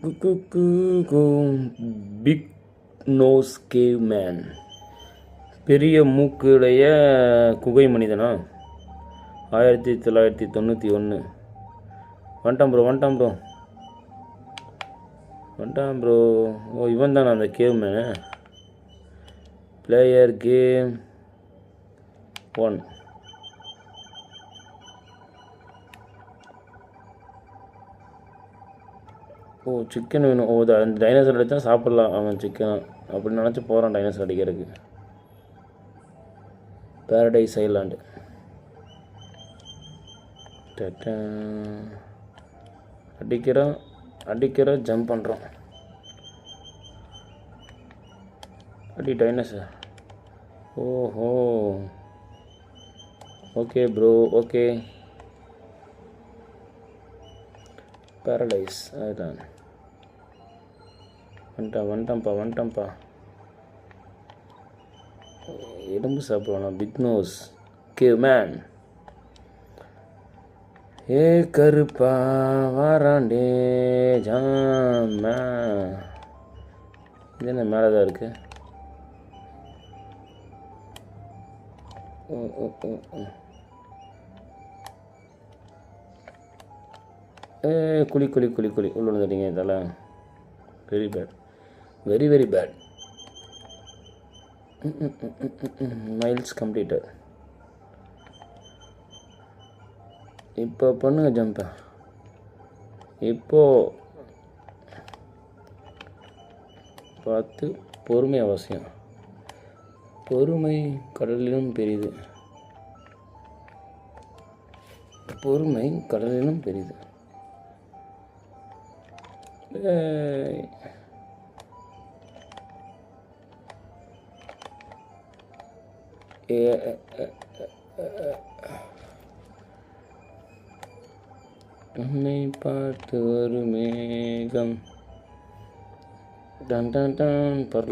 Big nose cave man. பெரிய மூக்குடைய குகை மனிதனா? 1991. வந்துட்டான் ப்ரோ. ஓ, இவன் தானே அந்த கேவ் மேனு. Player game 1. ஓ, சிக்கன் வேணும். ஓ, அந்த டைனோசர் அடித்தா சாப்பிட்லாம் அவன் சிக்கன் அப்படின்னு நினச்சி போகிறான் டைனோசர் அடிக்கிறதுக்கு. Paradise island. அடிக்கிறோம் ஜம்ப் பண்ணுறோம். டைனோசர். ஓஹோ, ஓகே ப்ரோ, ஓகே. பேரடைஸ் அதுதான். வந்துட்டான்ப்பா. எலும்பு சாப்பிடுவானா? Big nose cave man. ஏ கருப்பா வாராண்டே ஜாமா. இது என்ன மேலே தான் இருக்கு? குழி உள்ள வந்துட்டீங்க. இதெல்லாம் வெரி பேட். Miles completed. இப்போ பண்ணுங்க ஜம்பை. இப்போ பார்த்து பொறுமை அவசியம். பொறுமை கடலிலும் பெரிது. உன்னை பார்த்து ஒரு மேகம் டன் டன் டன்